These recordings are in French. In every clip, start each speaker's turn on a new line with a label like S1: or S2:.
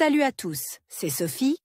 S1: Salut à tous, c'est Sophie.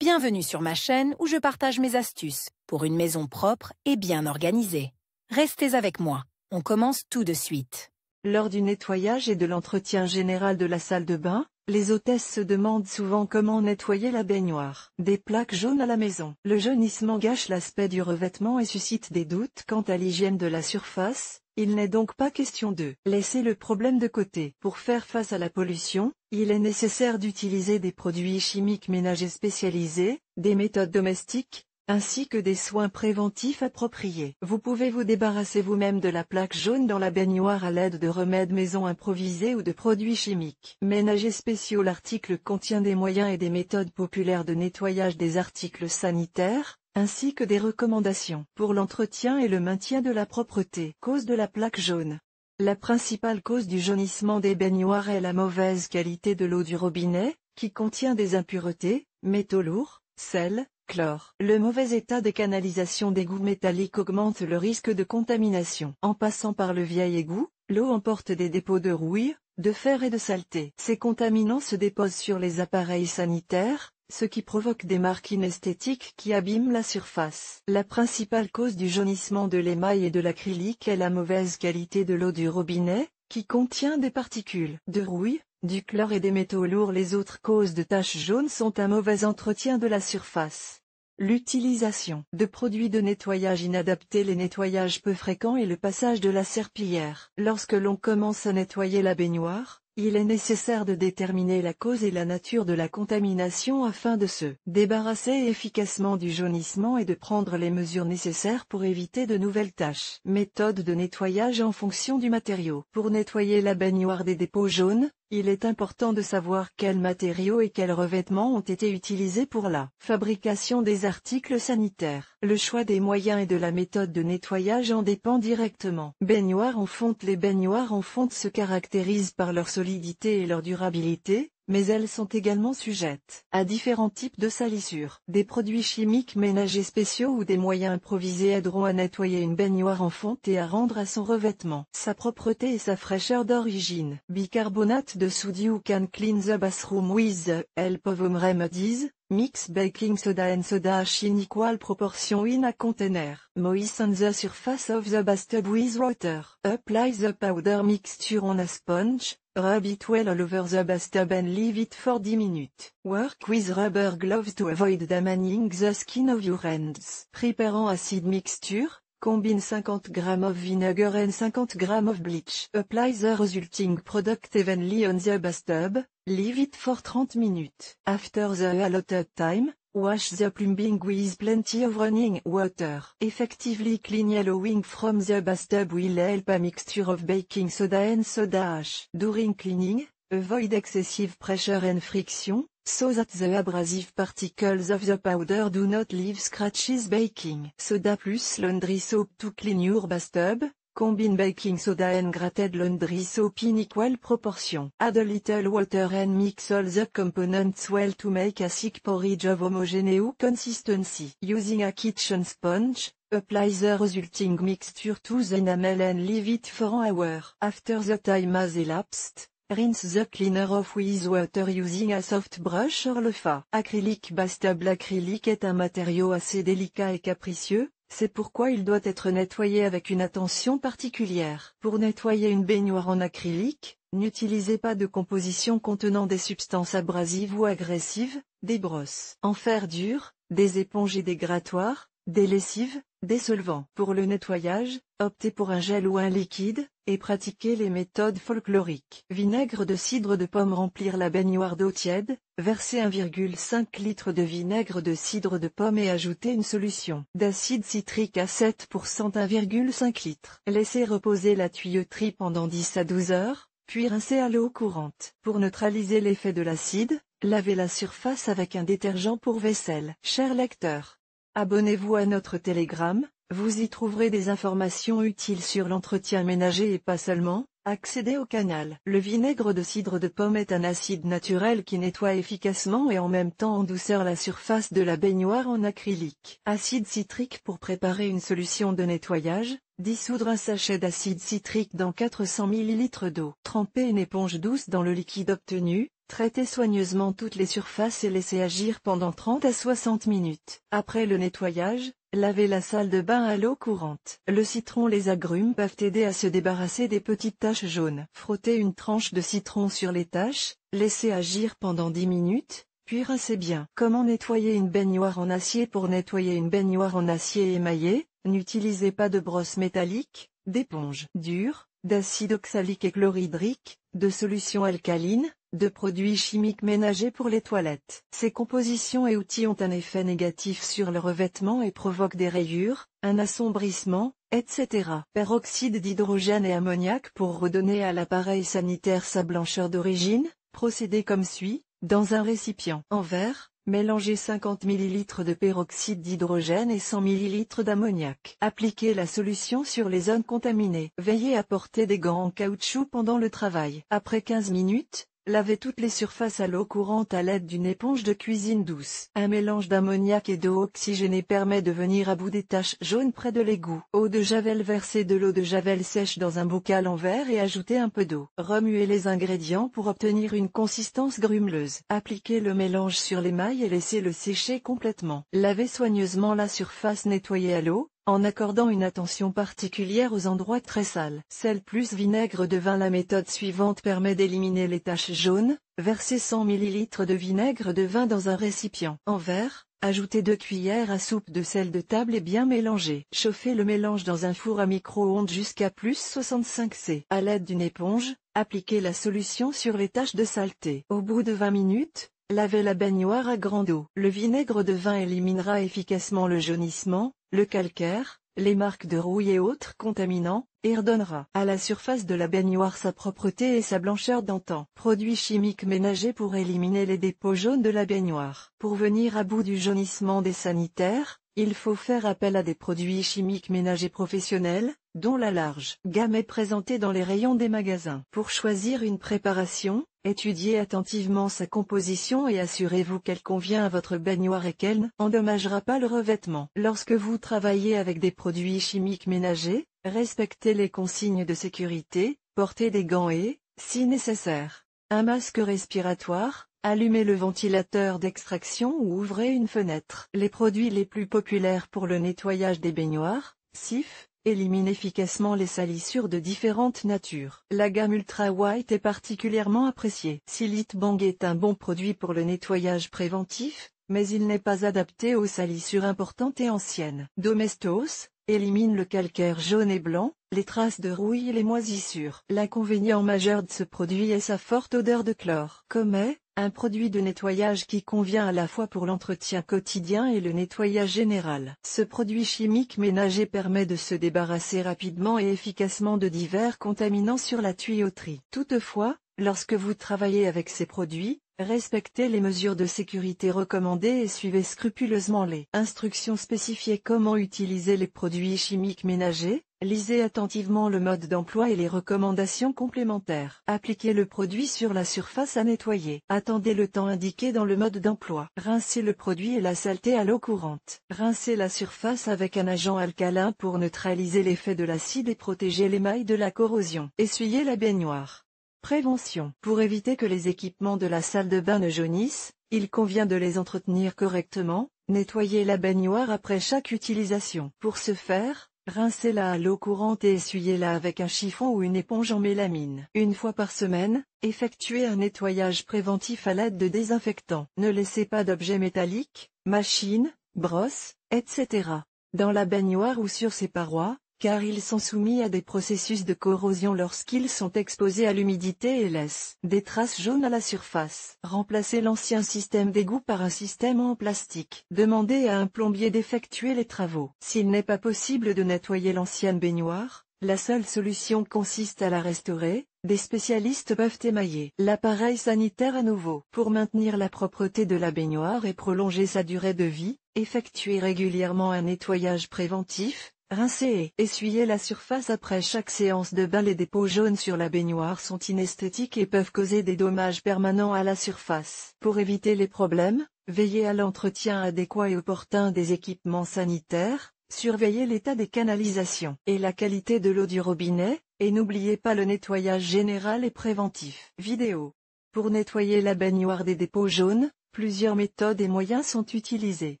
S1: Bienvenue sur ma chaîne où je partage mes astuces pour une maison propre et bien organisée. Restez avec moi, on commence tout de suite.
S2: Lors du nettoyage et de l'entretien général de la salle de bain, les hôtesses se demandent souvent comment nettoyer la baignoire. Des plaques jaunes à la maison. Le jaunissement gâche l'aspect du revêtement et suscite des doutes quant à l'hygiène de la surface. Il n'est donc pas question de laisser le problème de côté. Pour faire face à la pollution, il est nécessaire d'utiliser des produits chimiques ménagers spécialisés, des méthodes domestiques, ainsi que des soins préventifs appropriés. Vous pouvez vous débarrasser vous-même de la plaque jaune dans la baignoire à l'aide de remèdes maison improvisés ou de produits chimiques ménagers spéciaux. L'article contient des moyens et des méthodes populaires de nettoyage des articles sanitaires, ainsi que des recommandations pour l'entretien et le maintien de la propreté. Cause de la plaque jaune. La principale cause du jaunissement des baignoires est la mauvaise qualité de l'eau du robinet, qui contient des impuretés, métaux lourds, sel, chlore. Le mauvais état des canalisations d'égouts métalliques augmente le risque de contamination. En passant par le vieil égout, l'eau emporte des dépôts de rouille, de fer et de saleté. Ces contaminants se déposent sur les appareils sanitaires, ce qui provoque des marques inesthétiques qui abîment la surface. La principale cause du jaunissement de l'émail et de l'acrylique est la mauvaise qualité de l'eau du robinet, qui contient des particules de rouille, du chlore et des métaux lourds. Les autres causes de taches jaunes sont un mauvais entretien de la surface, l'utilisation de produits de nettoyage inadaptés, les nettoyages peu fréquents et le passage de la serpillière. Lorsque l'on commence à nettoyer la baignoire, il est nécessaire de déterminer la cause et la nature de la contamination afin de se débarrasser efficacement du jaunissement et de prendre les mesures nécessaires pour éviter de nouvelles taches. Méthode de nettoyage en fonction du matériau. Pour nettoyer la baignoire des dépôts jaunes, il est important de savoir quels matériaux et quels revêtements ont été utilisés pour la fabrication des articles sanitaires. Le choix des moyens et de la méthode de nettoyage en dépend directement. Baignoire en fonte. Les baignoires en fonte se caractérisent par leur solidité et leur durabilité, mais elles sont également sujettes à différents types de salissures. Des produits chimiques ménagers spéciaux ou des moyens improvisés aideront à nettoyer une baignoire en fonte et à rendre à son revêtement sa propreté et sa fraîcheur d'origine. Bicarbonate de sodium can clean the bathroom with the help of home remedies. Mix baking soda and soda ash in equal proportion in a container. Moisten the surface of the bathtub with water. Apply the powder mixture on a sponge. Rub it well all over the bathtub and leave it for 10 minutes. Work with rubber gloves to avoid damaging the skin of your hands. Preparant acid mixture. Combine 50 g of vinegar and 50 g of bleach. Apply the resulting product evenly on the bathtub. Leave it for 30 minutes. After the allotted time, wash the plumbing with plenty of running water. Effectively clean yellowing from the bathtub will help a mixture of baking soda and soda ash. During cleaning, avoid excessive pressure and friction, so that the abrasive particles of the powder do not leave scratches. Baking soda plus laundry soap to clean your bathtub. Combine baking soda and grated laundry soap in equal proportion. Add a little water and mix all the components well to make a thick porridge of homogeneous consistency. Using a kitchen sponge, apply the resulting mixture to the enamel and leave it for an hour. After the time has elapsed, rinse the cleaner off with water using a soft brush or loofah. Acrylique bathtub. L'acrylique est un matériau assez délicat et capricieux. C'est pourquoi il doit être nettoyé avec une attention particulière. Pour nettoyer une baignoire en acrylique, n'utilisez pas de composition contenant des substances abrasives ou agressives, des brosses en fer dur, des éponges et des grattoirs, des lessives, des solvants. Pour le nettoyage, optez pour un gel ou un liquide, et pratiquez les méthodes folkloriques. Vinaigre de cidre de pomme. Remplir la baignoire d'eau tiède, verser 1,5 litre de vinaigre de cidre de pomme et ajouter une solution d'acide citrique à 7% 1,5 litre. Laissez reposer la tuyauterie pendant 10 à 12 heures, puis rincer à l'eau courante. Pour neutraliser l'effet de l'acide, lavez la surface avec un détergent pour vaisselle. Cher lecteur, abonnez-vous à notre Telegram, vous y trouverez des informations utiles sur l'entretien ménager et pas seulement. Accédez au canal. Le vinaigre de cidre de pomme est un acide naturel qui nettoie efficacement et en même temps en douceur la surface de la baignoire en acrylique. Acide citrique. Pour préparer une solution de nettoyage, dissoudre un sachet d'acide citrique dans 400 ml d'eau. Tremper une éponge douce dans le liquide obtenu, Traitez soigneusement toutes les surfaces et laissez agir pendant 30 à 60 minutes. Après le nettoyage, lavez la salle de bain à l'eau courante. Le citron et les agrumes peuvent aider à se débarrasser des petites taches jaunes. Frottez une tranche de citron sur les taches, laissez agir pendant 10 minutes, puis rincez bien. Comment nettoyer une baignoire en acier? Pour nettoyer une baignoire en acier émaillé, n'utilisez pas de brosse métallique, d'éponge dure, d'acide oxalique et chlorhydrique, de solution alcaline, de produits chimiques ménagers pour les toilettes. Ces compositions et outils ont un effet négatif sur le revêtement et provoquent des rayures, un assombrissement, etc. Peroxyde d'hydrogène et ammoniac. Pour redonner à l'appareil sanitaire sa blancheur d'origine, procédez comme suit. Dans un récipient en verre, mélangez 50 ml de peroxyde d'hydrogène et 100 ml d'ammoniac. Appliquez la solution sur les zones contaminées. Veillez à porter des gants en caoutchouc pendant le travail. Après 15 minutes, lavez toutes les surfaces à l'eau courante à l'aide d'une éponge de cuisine douce. Un mélange d'ammoniac et d'eau oxygénée permet de venir à bout des taches jaunes près de l'égout. Eau de javel. Versez de l'eau de javel sèche dans un bocal en verre et ajoutez un peu d'eau. Remuez les ingrédients pour obtenir une consistance grumeleuse. Appliquez le mélange sur l'émail et laissez-le sécher complètement. Lavez soigneusement la surface nettoyée à l'eau, en accordant une attention particulière aux endroits très sales. Sel plus vinaigre de vin. La méthode suivante permet d'éliminer les taches jaunes. Versez 100 ml de vinaigre de vin dans un récipient en verre, ajoutez 2 cuillères à soupe de sel de table et bien mélanger. Chauffez le mélange dans un four à micro-ondes jusqu'à plus 65 C. À l'aide d'une éponge, appliquez la solution sur les taches de saleté. Au bout de 20 minutes, lavez la baignoire à grande eau. Le vinaigre de vin éliminera efficacement le jaunissement, le calcaire, les marques de rouille et autres contaminants, et redonnera à la surface de la baignoire sa propreté et sa blancheur d'antan. Produits chimiques ménagers pour éliminer les dépôts jaunes de la baignoire. Pour venir à bout du jaunissement des sanitaires, il faut faire appel à des produits chimiques ménagers professionnels, dont la large gamme est présentée dans les rayons des magasins. Pour choisir une préparation, étudiez attentivement sa composition et assurez-vous qu'elle convient à votre baignoire et qu'elle n'endommagera pas le revêtement. Lorsque vous travaillez avec des produits chimiques ménagers, respectez les consignes de sécurité, portez des gants et, si nécessaire, un masque respiratoire. Allumez le ventilateur d'extraction ou ouvrez une fenêtre. Les produits les plus populaires pour le nettoyage des baignoires, Cif, élimine efficacement les salissures de différentes natures. La gamme Ultra White est particulièrement appréciée. Silite Bang est un bon produit pour le nettoyage préventif, mais il n'est pas adapté aux salissures importantes et anciennes. Domestos élimine le calcaire jaune et blanc, les traces de rouille et les moisissures. L'inconvénient majeur de ce produit est sa forte odeur de chlore. Comet, un produit de nettoyage qui convient à la fois pour l'entretien quotidien et le nettoyage général. Ce produit chimique ménager permet de se débarrasser rapidement et efficacement de divers contaminants sur la tuyauterie. Toutefois, lorsque vous travaillez avec ces produits, respectez les mesures de sécurité recommandées et suivez scrupuleusement les instructions spécifiées. Comment utiliser les produits chimiques ménagers? Lisez attentivement le mode d'emploi et les recommandations complémentaires. Appliquez le produit sur la surface à nettoyer. Attendez le temps indiqué dans le mode d'emploi. Rincez le produit et la saleté à l'eau courante. Rincez la surface avec un agent alcalin pour neutraliser l'effet de l'acide et protéger l'émail de la corrosion. Essuyez la baignoire. Prévention. Pour éviter que les équipements de la salle de bain ne jaunissent, il convient de les entretenir correctement. Nettoyez la baignoire après chaque utilisation. Pour ce faire, rincez-la à l'eau courante et essuyez-la avec un chiffon ou une éponge en mélamine. Une fois par semaine, effectuez un nettoyage préventif à l'aide de désinfectants. Ne laissez pas d'objets métalliques, machines, brosses, etc. dans la baignoire ou sur ses parois, car ils sont soumis à des processus de corrosion lorsqu'ils sont exposés à l'humidité et laissent des traces jaunes à la surface. Remplacez l'ancien système d'égout par un système en plastique. Demandez à un plombier d'effectuer les travaux. S'il n'est pas possible de nettoyer l'ancienne baignoire, la seule solution consiste à la restaurer. Des spécialistes peuvent émailler l'appareil sanitaire à nouveau. Pour maintenir la propreté de la baignoire et prolonger sa durée de vie, effectuez régulièrement un nettoyage préventif. Rincez et essuyez la surface après chaque séance de bain. Les dépôts jaunes sur la baignoire sont inesthétiques et peuvent causer des dommages permanents à la surface. Pour éviter les problèmes, veillez à l'entretien adéquat et opportun des équipements sanitaires, surveillez l'état des canalisations et la qualité de l'eau du robinet, et n'oubliez pas le nettoyage général et préventif. Vidéo Pour nettoyer la baignoire des dépôts jaunes, plusieurs méthodes et moyens sont utilisés.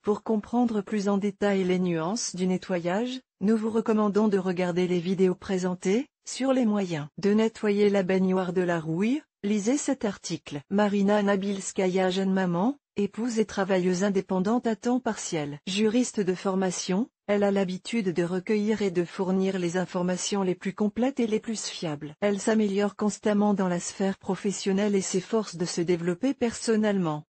S2: Pour comprendre plus en détail les nuances du nettoyage, nous vous recommandons de regarder les vidéos présentées sur les moyens de nettoyer la baignoire de la rouille. Lisez cet article. Marina Nabilskaya, jeune maman, épouse et travailleuse indépendante à temps partiel. Juriste de formation, elle a l'habitude de recueillir et de fournir les informations les plus complètes et les plus fiables. Elle s'améliore constamment dans la sphère professionnelle et s'efforce de se développer personnellement.